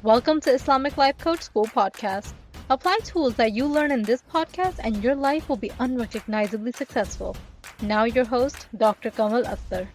Welcome to Islamic Life Coach School Podcast. Apply tools that you learn in this podcast and your life will be unrecognizably successful. Now your host, Dr. Kamal Akhtar.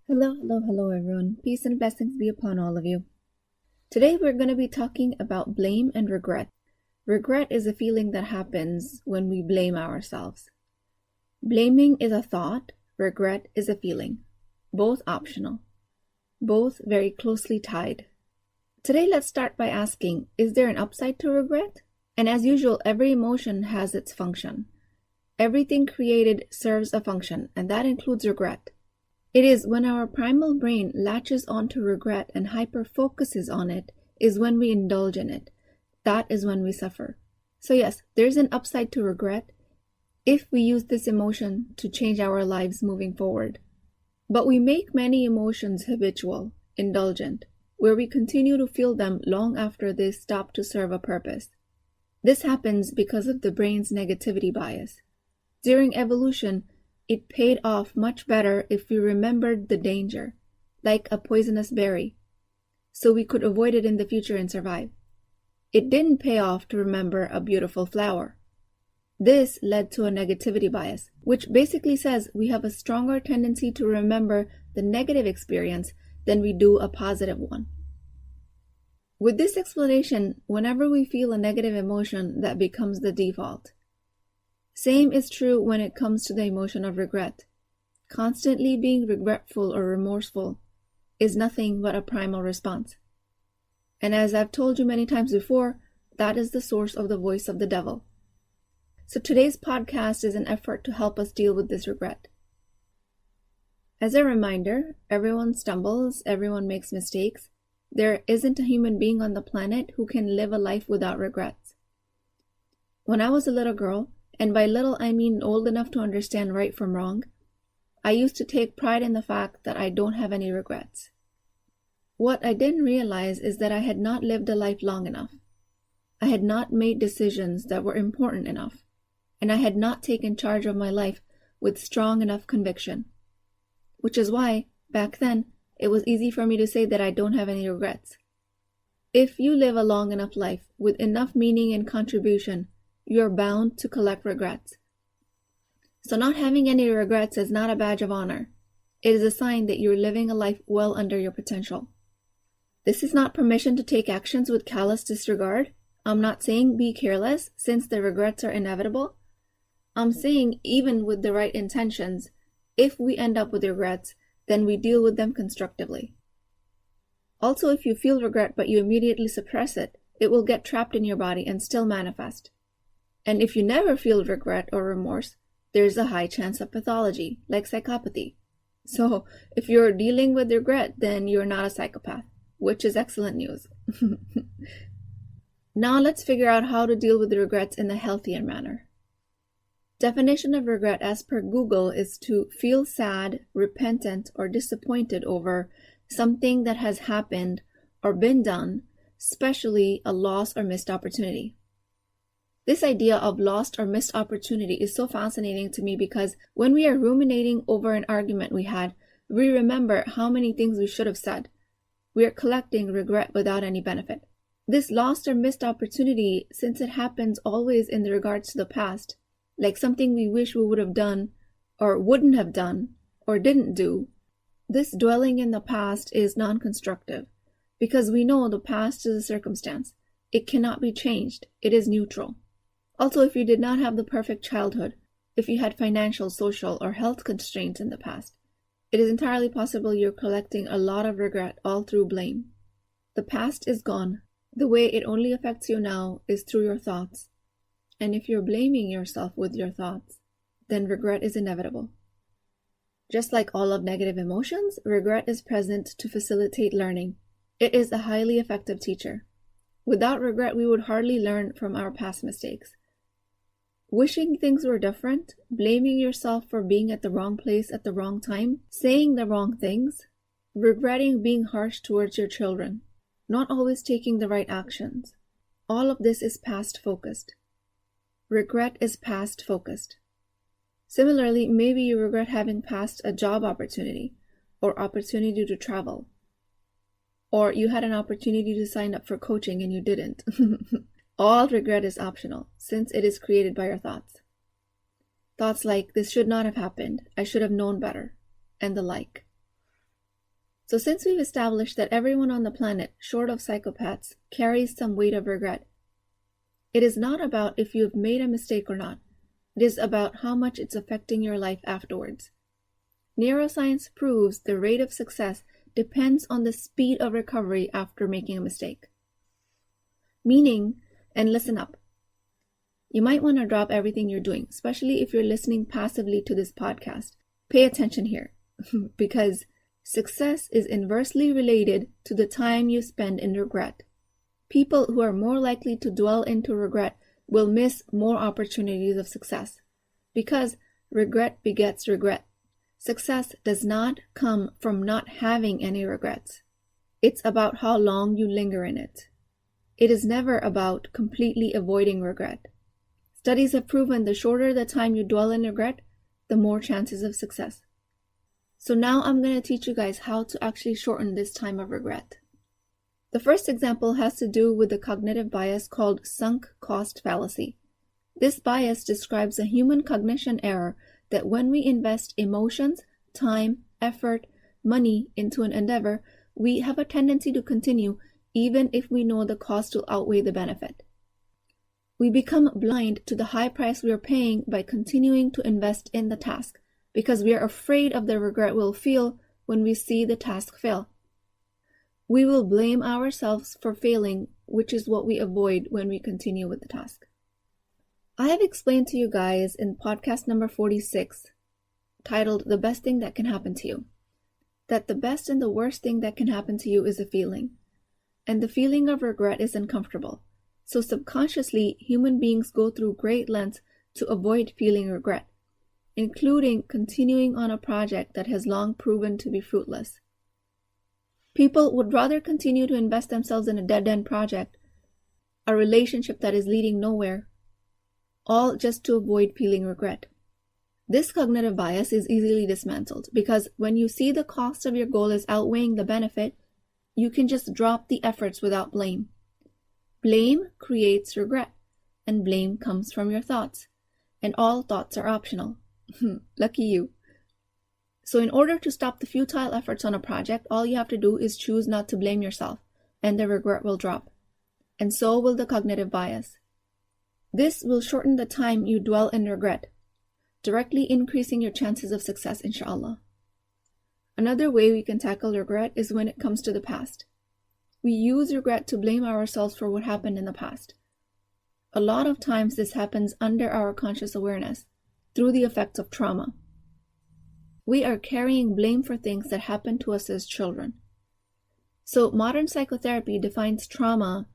Hello everyone. Peace and blessings be upon all of you. Today we're going to be talking about blame and regret. Regret is a feeling that happens when we blame ourselves. Blaming is a thought, regret is a feeling. Both optional. Both very closely tied. Today let's start by asking, is there an upside to regret? And as usual, every emotion has its function. Everything created serves a function, and that includes regret. It is when our primal brain latches onto regret and hyper-focuses on it is when we indulge in it. That is when we suffer. So yes, there's an upside to regret if we use this emotion to change our lives moving forward. But we make many emotions habitual, indulgent, where we continue to feel them long after they stop to serve a purpose. This happens because of the brain's negativity bias. During evolution, it paid off much better if we remembered the danger, like a poisonous berry, so we could avoid it in the future and survive. It didn't pay off to remember a beautiful flower. This led to a negativity bias, which basically says we have a stronger tendency to remember the negative experience than we do a positive one. With this explanation, whenever we feel a negative emotion, that becomes the default. Same is true when it comes to the emotion of regret. Constantly being regretful or remorseful is nothing but a primal response. And as I've told you many times before, that is the source of the voice of the devil. So today's podcast is an effort to help us deal with this regret. As a reminder, everyone stumbles, everyone makes mistakes. There isn't a human being on the planet who can live a life without regrets. When I was a little girl, and by little I mean old enough to understand right from wrong, I used to take pride in the fact that I don't have any regrets. What I didn't realize is that I had not lived a life long enough. I had not made decisions that were important enough, and I had not taken charge of my life with strong enough conviction. Which is why, back then, it was easy for me to say that I don't have any regrets. If you live a long enough life with enough meaning and contribution, you are bound to collect regrets. So not having any regrets is not a badge of honor. It is a sign that you're living a life well under your potential. This is not permission to take actions with callous disregard. I'm not saying be careless, since the regrets are inevitable. I'm saying even with the right intentions, if we end up with regrets, then we deal with them constructively. Also, if you feel regret but you immediately suppress it, it will get trapped in your body and still manifest. And if you never feel regret or remorse, there's a high chance of pathology, like psychopathy. So, if you're dealing with regret, then you're not a psychopath, which is excellent news. Now let's figure out how to deal with the regrets in a healthier manner. Definition of regret as per Google is to feel sad, repentant, or disappointed over something that has happened or been done, especially a loss or missed opportunity. This idea of lost or missed opportunity is so fascinating to me because when we are ruminating over an argument we had, we remember how many things we should have said. We are collecting regret without any benefit. This lost or missed opportunity, since it happens always in regards to the past, like something we wish we would have done, or wouldn't have done, or didn't do, this dwelling in the past is non-constructive, because we know the past is a circumstance. It cannot be changed. It is neutral. Also, if you did not have the perfect childhood, if you had financial, social, or health constraints in the past, it is entirely possible you're collecting a lot of regret all through blame. The past is gone. The way it only affects you now is through your thoughts. And if you're blaming yourself with your thoughts, then regret is inevitable. Just like all of negative emotions, regret is present to facilitate learning. It is a highly effective teacher. Without regret, we would hardly learn from our past mistakes. Wishing things were different, blaming yourself for being at the wrong place at the wrong time, saying the wrong things, regretting being harsh towards your children, not always taking the right actions. All of this is past-focused. Regret is past-focused. Similarly, maybe you regret having passed a job opportunity or opportunity to travel. or you had an opportunity to sign up for coaching and you didn't. All regret is optional, since it is created by your thoughts. Thoughts like, this should not have happened, I should have known better, and the like. So since we've established that everyone on the planet, short of psychopaths, carries some weight of regret, it is not about if you've made a mistake or not. It is about how much it's affecting your life afterwards. Neuroscience proves the rate of success depends on the speed of recovery after making a mistake. Meaning, and listen up, you might want to drop everything you're doing, especially if you're listening passively to this podcast. Pay attention here, because success is inversely related to the time you spend in regret. People who are more likely to dwell into regret will miss more opportunities of success, because regret begets regret. Success does not come from not having any regrets. It's about how long you linger in it. It is never about completely avoiding regret. Studies have proven the shorter the time you dwell in regret, the more chances of success. So now I'm going to teach you guys how to actually shorten this time of regret. The first example has to do with the cognitive bias called sunk cost fallacy. This bias describes a human cognition error that when we invest emotions, time, effort, money into an endeavor, we have a tendency to continue even if we know the cost will outweigh the benefit. We become blind to the high price we are paying by continuing to invest in the task because we are afraid of the regret we'll feel when we see the task fail. We will blame ourselves for failing, which is what we avoid when we continue with the task. I have explained to you guys in podcast number 46, titled The Best Thing That Can Happen to You, that the best and the worst thing that can happen to you is a feeling. And the feeling of regret is uncomfortable. So subconsciously, human beings go through great lengths to avoid feeling regret, including continuing on a project that has long proven to be fruitless. People would rather continue to invest themselves in a dead-end project, a relationship that is leading nowhere, all just to avoid feeling regret. This cognitive bias is easily dismantled because when you see the cost of your goal is outweighing the benefit, you can just drop the efforts without blame. Blame creates regret, and blame comes from your thoughts, and all thoughts are optional. Lucky you. So in order to stop the futile efforts on a project, all you have to do is choose not to blame yourself, and the regret will drop. And so will the cognitive bias. This will shorten the time you dwell in regret, directly increasing your chances of success, inshallah. Another way we can tackle regret is when it comes to the past. We use regret to blame ourselves for what happened in the past. A lot of times this happens under our conscious awareness, through the effects of trauma. We are carrying blame for things that happened to us as children. So modern psychotherapy defines trauma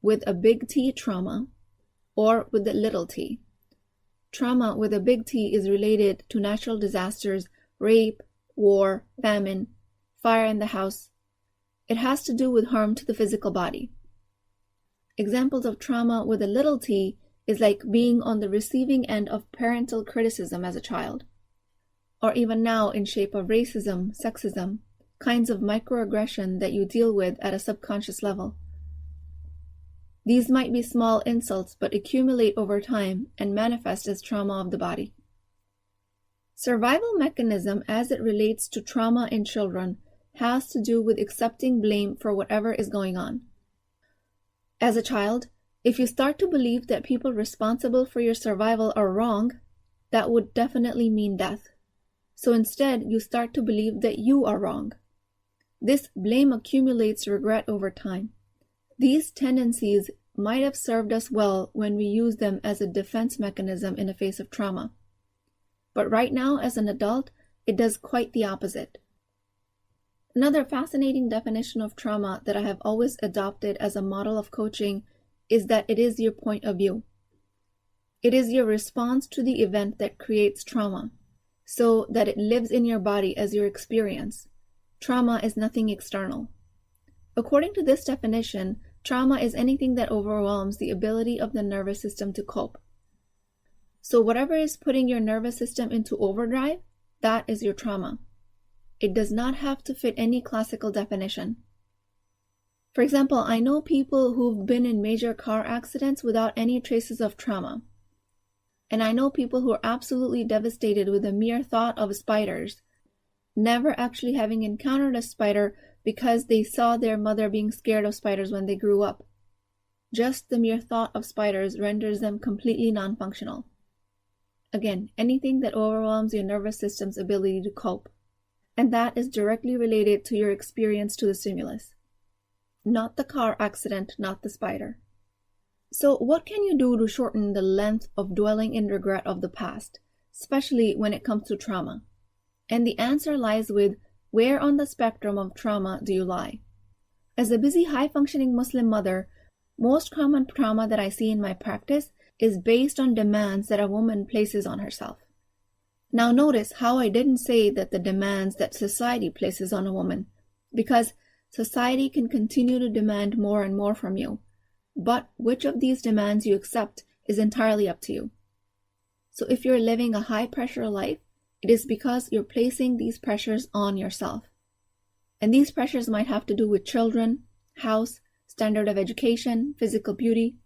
with a big T trauma, or with the little t. Trauma with a big T is related to natural disasters, rape, war, famine, fire in the house. It has to do with harm to the physical body. Examples of trauma with a little t is like being on the receiving end of parental criticism as a child, or even now in shape of racism, sexism, kinds of microaggression that you deal with at a subconscious level. These might be small insults but accumulate over time and manifest as trauma of the body. Survival mechanism as it relates to trauma in children has to do with accepting blame for whatever is going on. As a child, if you start to believe that people responsible for your survival are wrong, that would definitely mean death. So instead, you start to believe that you are wrong. This blame accumulates regret over time. These tendencies might have served us well when we use them as a defense mechanism in the face of trauma. But right now, as an adult, it does quite the opposite. Another fascinating definition of trauma that I have always adopted as a model of coaching is that it is your point of view. It is your response to the event that creates trauma, so that it lives in your body as your experience. Trauma is nothing external. According to this definition, trauma is anything that overwhelms the ability of the nervous system to cope. So whatever is putting your nervous system into overdrive, that is your trauma. It does not have to fit any classical definition. For example, I know people who've been in major car accidents without any traces of trauma. And I know people who are absolutely devastated with the mere thought of spiders, never actually having encountered a spider because they saw their mother being scared of spiders when they grew up. Just the mere thought of spiders renders them completely non-functional. Again, anything that overwhelms your nervous system's ability to cope. And that is directly related to your experience to the stimulus. Not the car accident, not the spider. So what can you do to shorten the length of dwelling in regret of the past, especially when it comes to trauma? And the answer lies with, where on the spectrum of trauma do you lie? As a busy, high-functioning Muslim mother, most common trauma that I see in my practice is based on demands that a woman places on herself. Now notice how I didn't say that the demands that society places on a woman, because society can continue to demand more and more from you. But which of these demands you accept is entirely up to you. So if you're living a high-pressure life, it is because you're placing these pressures on yourself. And these pressures might have to do with children, house, standard of education, physical beauty.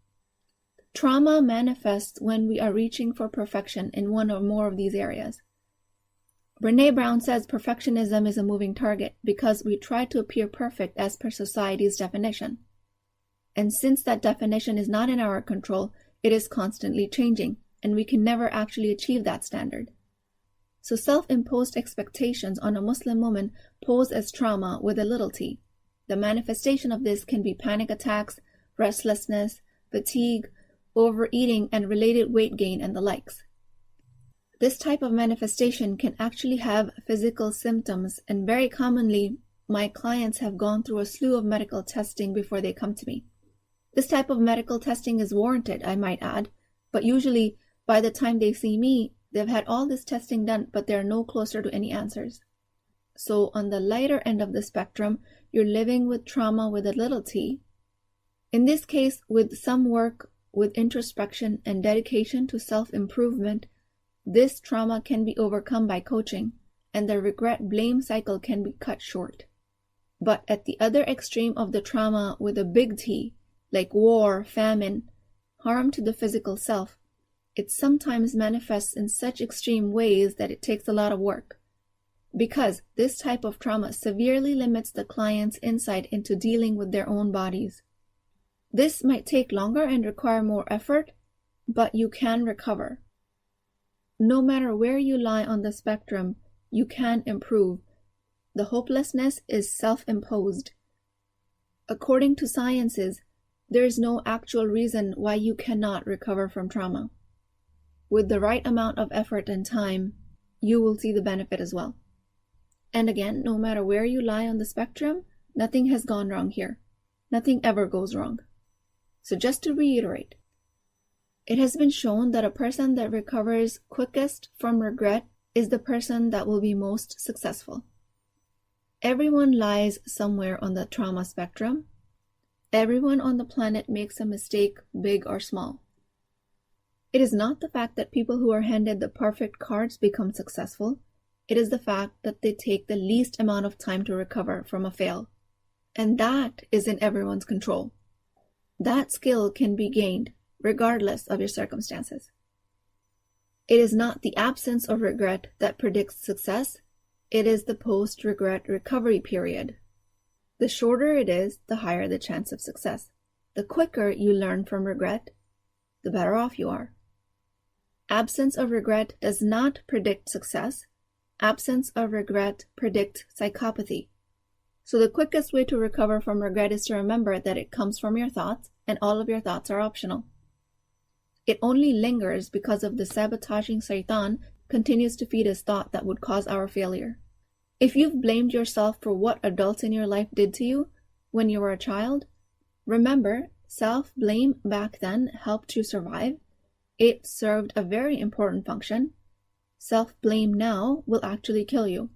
Trauma manifests when we are reaching for perfection in one or more of these areas. Brené Brown says perfectionism is a moving target because we try to appear perfect as per society's definition. And since that definition is not in our control, it is constantly changing, and we can never actually achieve that standard. So self-imposed expectations on a Muslim woman pose as trauma with a little t. The manifestation of this can be panic attacks, restlessness, fatigue, overeating, and related weight gain and the likes. This type of manifestation can actually have physical symptoms, and very commonly, my clients have gone through a slew of medical testing before they come to me. This type of medical testing is warranted, I might add, but usually by the time they see me, they've had all this testing done, but they're no closer to any answers. So on the lighter end of the spectrum, you're living with trauma with a little t. In this case, with some work with introspection and dedication to self-improvement, this trauma can be overcome by coaching, and the regret-blame cycle can be cut short. But at the other extreme of the trauma with a big T, like war, famine, harm to the physical self, it sometimes manifests in such extreme ways that it takes a lot of work. Because this type of trauma severely limits the client's insight into dealing with their own bodies. This might take longer and require more effort, but you can recover. No matter where you lie on the spectrum, you can improve. The hopelessness is self-imposed. According to sciences, there is no actual reason why you cannot recover from trauma. With the right amount of effort and time, you will see the benefit as well. And again, no matter where you lie on the spectrum, nothing has gone wrong here. Nothing ever goes wrong. So just to reiterate, it has been shown that a person that recovers quickest from regret is the person that will be most successful. Everyone lies somewhere on the trauma spectrum. Everyone on the planet makes a mistake, big or small. It is not the fact that people who are handed the perfect cards become successful. It is the fact that they take the least amount of time to recover from a fail. And that is in everyone's control. That skill can be gained regardless of your circumstances. It is not the absence of regret that predicts success. It is the post-regret recovery period. The shorter it is, the higher the chance of success. The quicker you learn from regret, the better off you are. Absence of regret does not predict success. Absence of regret predicts psychopathy. So the quickest way to recover from regret is to remember that it comes from your thoughts, and all of your thoughts are optional. It only lingers because of the sabotaging Shaitan continues to feed us thought that would cause our failure. If you've blamed yourself for what adults in your life did to you when you were a child, remember, self-blame back then helped you survive. It served a very important function. Self-blame now will actually kill you.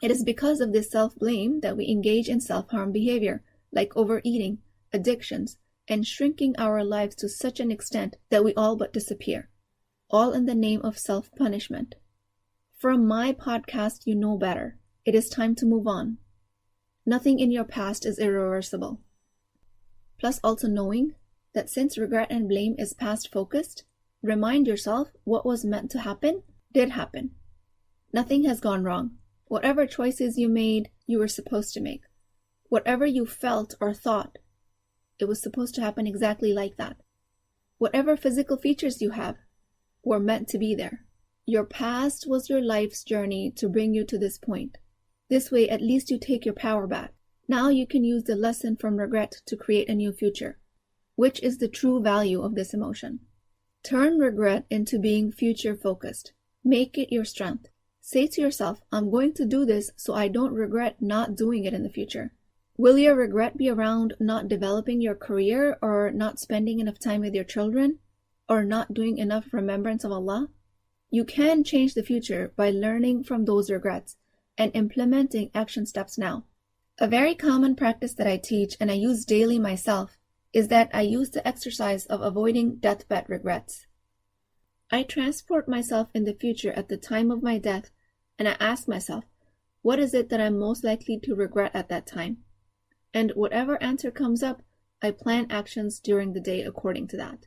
It is because of this self-blame that we engage in self-harm behavior, like overeating, addictions, and shrinking our lives to such an extent that we all but disappear, all in the name of self-punishment. From my podcast, you know better. It is time to move on. Nothing in your past is irreversible. Plus also knowing that since regret and blame is past focused, remind yourself what was meant to happen did happen. Nothing has gone wrong. Whatever choices you made, you were supposed to make. Whatever you felt or thought, it was supposed to happen exactly like that. Whatever physical features you have were meant to be there. Your past was your life's journey to bring you to this point. This way, at least you take your power back. Now you can use the lesson from regret to create a new future, which is the true value of this emotion. Turn regret into being future focused. Make it your strength. Say to yourself, I'm going to do this so I don't regret not doing it in the future. Will your regret be around not developing your career or not spending enough time with your children or not doing enough remembrance of Allah? You can change the future by learning from those regrets and implementing action steps now. A very common practice that I teach and I use daily myself is that I use the exercise of avoiding deathbed regrets. I transport myself in the future at the time of my death and I ask myself, what is it that I'm most likely to regret at that time? And whatever answer comes up, I plan actions during the day according to that.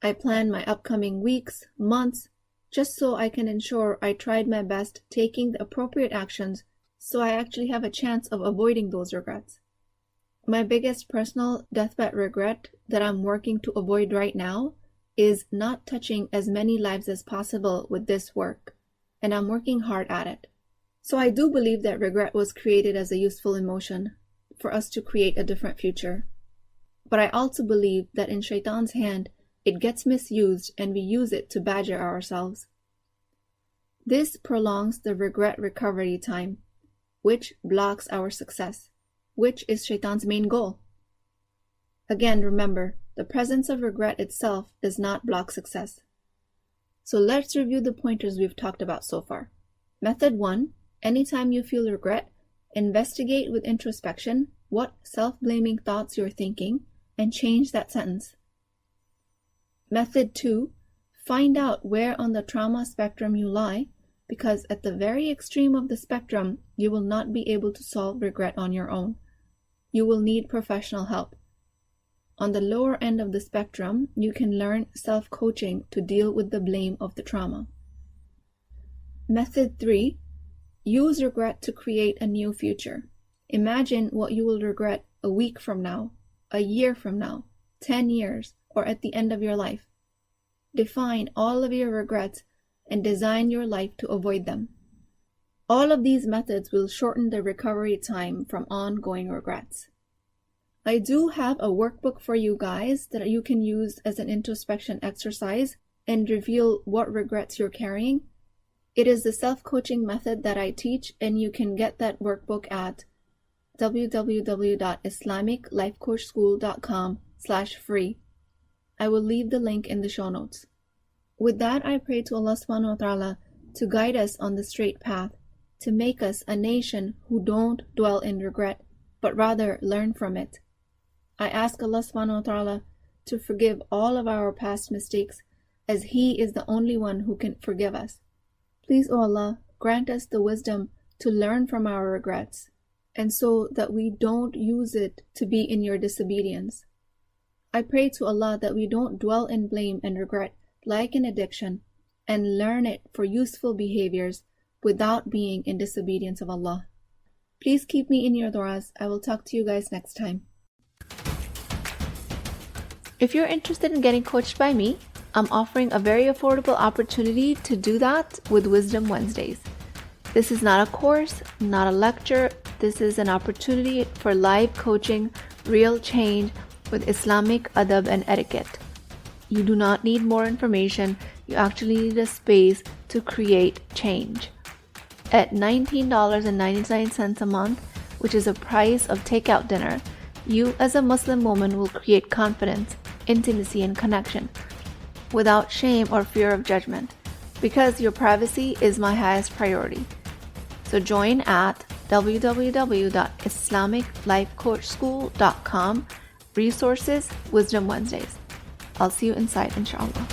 I plan my upcoming weeks, months, just so I can ensure I tried my best taking the appropriate actions so I actually have a chance of avoiding those regrets. My biggest personal deathbed regret that I'm working to avoid right now is not touching as many lives as possible with this work, and I'm working hard at it. So I do believe that regret was created as a useful emotion for us to create a different future. But I also believe that in Shaitan's hand, it gets misused and we use it to badger ourselves. This prolongs the regret recovery time, which blocks our success, which is Shaitan's main goal. Again, remember, the presence of regret itself does not block success. So let's review the pointers we've talked about so far. Method 1, anytime you feel regret, investigate with introspection what self-blaming thoughts you're thinking and change that sentence. Method 2, find out where on the trauma spectrum you lie, because at the very extreme of the spectrum, you will not be able to solve regret on your own. You will need professional help. On the lower end of the spectrum, you can learn self-coaching to deal with the blame of the trauma. Method 3, use regret to create a new future. Imagine what you will regret a week from now, a year from now, 10 years, or at the end of your life. Define all of your regrets and design your life to avoid them. All of these methods will shorten the recovery time from ongoing regrets. I do have a workbook for you guys that you can use as an introspection exercise and reveal what regrets you're carrying. It is the self-coaching method that I teach, and you can get that workbook at www.islamiclifecoachschool.com/free. I will leave the link in the show notes. With that, I pray to Allah subhanahu wa ta'ala to guide us on the straight path, to make us a nation who don't dwell in regret, but rather learn from it. I ask Allah subhanahu wa ta'ala to forgive all of our past mistakes, as He is the only one who can forgive us. Please, O Allah, grant us the wisdom to learn from our regrets, and so that we don't use it to be in your disobedience. I pray to Allah that we don't dwell in blame and regret like an addiction, and learn it for useful behaviors without being in disobedience of Allah. Please keep me in your du'as. I will talk to you guys next time. If you're interested in getting coached by me, I'm offering a very affordable opportunity to do that with Wisdom Wednesdays. This is not a course, not a lecture. This is an opportunity for live coaching, real change with Islamic adab and etiquette. You do not need more information. You actually need a space to create change. At $19.99 a month, which is the price of takeout dinner, you as a Muslim woman will create confidence, intimacy, and connection without shame or fear of judgment, because your privacy is my highest priority. So join at www.islamiclifecoachschool.com, resources, Wisdom Wednesdays. I'll see you inside, inshallah.